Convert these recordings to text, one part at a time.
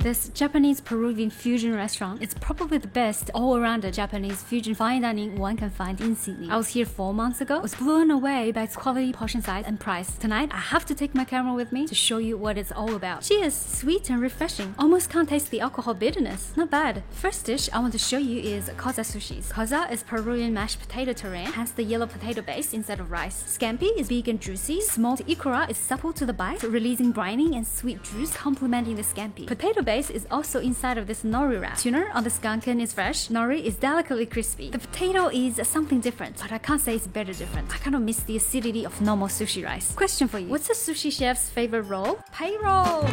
This Japanese Peruvian fusion restaurant is probably the best all-around Japanese fusion fine dining one can find in Sydney. I was here 4 months ago, was blown away by its quality, portion size, and price. Tonight, I have to take my camera with me to show you what it's all about. Cheers! Sweet and refreshing. Almost can't taste the alcohol bitterness. Not bad. First dish I want to show you is koza sushis. Koza is Peruvian mashed potato terrain, hence the yellow potato base instead of rice. Scampi is big and juicy. Smoked ikura is supple to the bite, releasing briny and sweet juice complementing the scampi. Potato base is also inside of this nori wrap. Tuna on the skanken is fresh. Nori is delicately crispy. The potato is something different, but I can't say it's better different. I kind of miss the acidity of normal sushi rice. Question for you. What's a sushi chef's favorite roll? Pie roll!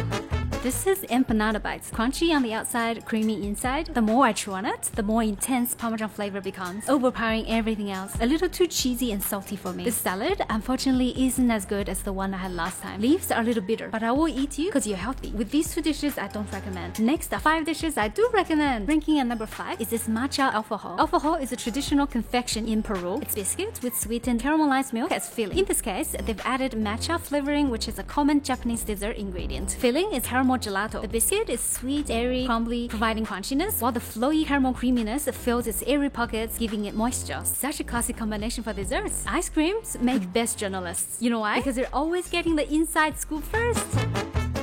This is empanada bites. Crunchy on the outside, creamy inside. The more I chew on it, the more intense Parmesan flavor becomes, overpowering everything else. A little too cheesy and salty for me. This salad, unfortunately, isn't as good as the one I had last time. Leaves are a little bitter, but I will eat you because you're healthy. With these 2 dishes, I don't recommend. Next, the 5 dishes I do recommend. Ranking at number 5 is this matcha alfajor. Alfajor is a traditional confection in Peru. It's biscuits with sweetened caramelized milk as filling. In this case, they've added matcha flavoring, which is a common Japanese dessert ingredient. Filling is caramel gelato. The biscuit is sweet, airy, crumbly, providing crunchiness, while the flowy caramel creaminess fills its airy pockets, giving it moisture. Such a classic combination for desserts. Ice creams make the best journalists. You know why? Because they're always getting the inside scoop first.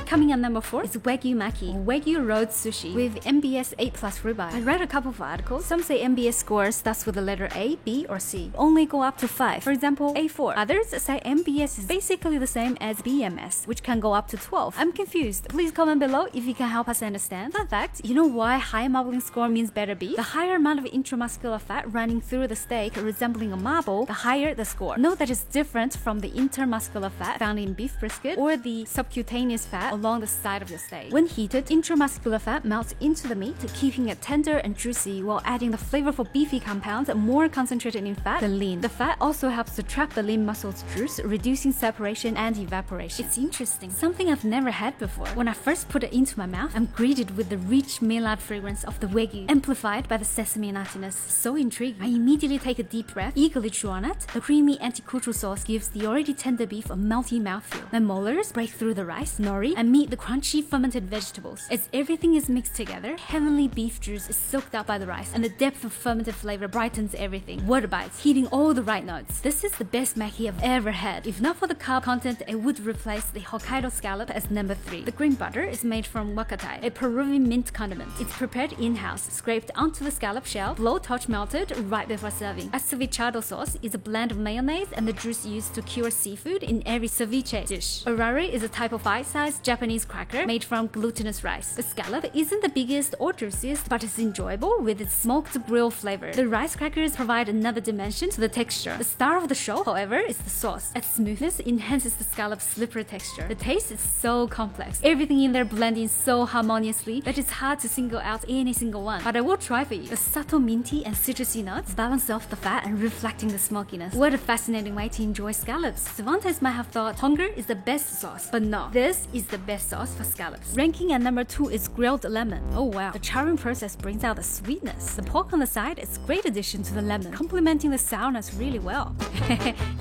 Coming at number 4 is Wagyu Maki, Wagyu Road Sushi with MBS 8+ ribeye. I read a couple of articles. Some say MBS score starts with the letter A, B, or C. Only go up to 5. For example, A4. Others say MBS is basically the same as BMS, which can go up to 12. I'm confused. Please comment below if you can help us understand. Fun fact, you know why high marbling score means better beef? The higher amount of intramuscular fat running through the steak resembling a marble, the higher the score. Note that it's different from the intermuscular fat found in beef brisket or the subcutaneous fat along the side of the steak. When heated, intramuscular fat melts into the meat, keeping it tender and juicy while adding the flavorful beefy compounds more concentrated in fat than lean. The fat also helps to trap the lean muscle's juice, reducing separation and evaporation. It's interesting. Something I've never had before. When I first put it into my mouth, I'm greeted with the rich melad fragrance of the Wagyu, amplified by the sesame nuttiness. So intriguing. I immediately take a deep breath, eagerly chew on it. The creamy anticultural sauce gives the already tender beef a melty mouthfeel. My molars break through the rice, nori, and meet the crunchy fermented vegetables. As everything is mixed together, heavenly beef juice is soaked up by the rice, and the depth of fermented flavor brightens everything. Water bites, hitting all the right notes. This is the best maki I've ever had. If not for the carb content, it would replace the Hokkaido scallop as number 3. The green butter is made from huacatai, a Peruvian mint condiment. It's prepared in-house, scraped onto the scallop shell, blowtorch melted right before serving. A cevichado sauce is a blend of mayonnaise and the juice used to cure seafood in every ceviche dish. Orari is a type of bite-sized Japanese cracker made from glutinous rice. The scallop isn't the biggest or juiciest, but it's enjoyable with its smoked grill flavor. The rice crackers provide another dimension to the texture. The star of the show, however, is the sauce. Its smoothness enhances the scallop's slippery texture. The taste is so complex. Everything in there blending so harmoniously that it's hard to single out any single one. But I will try for you. The subtle minty and citrusy notes balance off the fat and reflecting the smokiness. What a fascinating way to enjoy scallops. Cervantes might have thought hunger is the best sauce, but no, this is the best sauce for scallops. Ranking at number 2 is grilled lemon. Oh wow, the charring process brings out the sweetness. The pork on the side is a great addition to the lemon, complementing the sourness really well.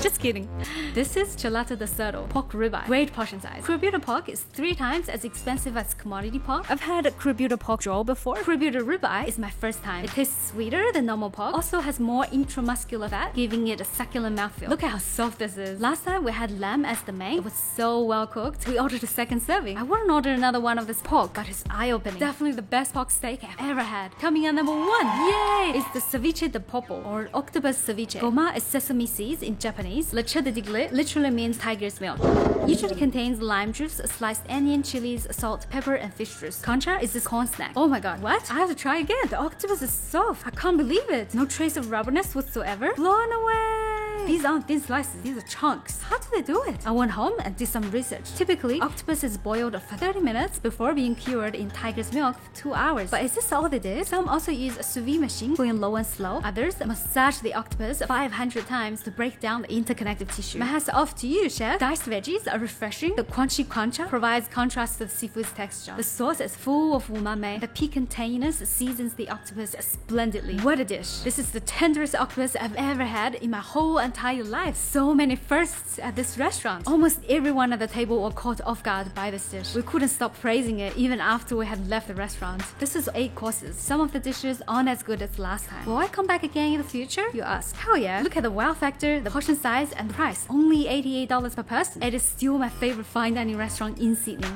Just kidding. This is chuleta de cerdo, pork ribeye. Great portion size. Curebuta pork is 3 times as expensive as commodity pork. I've had a curebuta pork roll before. Curebuta ribeye is my first time. It tastes sweeter than normal pork, also has more intramuscular fat, giving it a succulent mouthfeel. Look at how soft this is. Last time we had lamb as the main. It was so well cooked. We ordered a second serving. I wouldn't order another one of this pork, but it's eye-opening. Definitely the best pork steak I've ever had. Coming at number 1, yay! It's the ceviche de popo, or octopus ceviche. Goma is sesame seeds in Japanese. Leche de tigre literally means tiger's milk. Usually contains lime juice, sliced onion, chilies, salt, pepper, and fish juice. Concha is this corn snack. Oh my god, what? I have to try again. The octopus is soft. I can't believe it. No trace of rubberness whatsoever. Blown away! These aren't thin slices, these are chunks. How do they do it? I went home and did some research. Typically, octopus is boiled for 30 minutes before being cured in tiger's milk for 2 hours. But is this all they did? Some also use a sous vide machine going low and slow. Others massage the octopus 500 times to break down the interconnective tissue. My hats off to you, chef. Diced veggies are refreshing. The crunchy concha provides contrast to the seafood's texture. The sauce is full of umami. The piquant tanginess seasons the octopus splendidly. What a dish. This is the tenderest octopus I've ever had in my whole entire entire life. So many firsts at this restaurant. Almost everyone at the table were caught off guard by this dish. We couldn't stop praising it even after we had left the restaurant. This is 8 courses. Some of the dishes aren't as good as last time. Will I come back again in the future? You ask. Hell yeah. Look at the wow factor, the portion size, and the price. Only $88 per person. It is still my favorite fine dining restaurant in Sydney.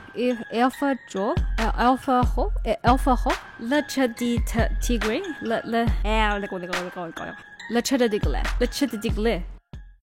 Alpha Hawk, Le Tigre, Le Chedigle.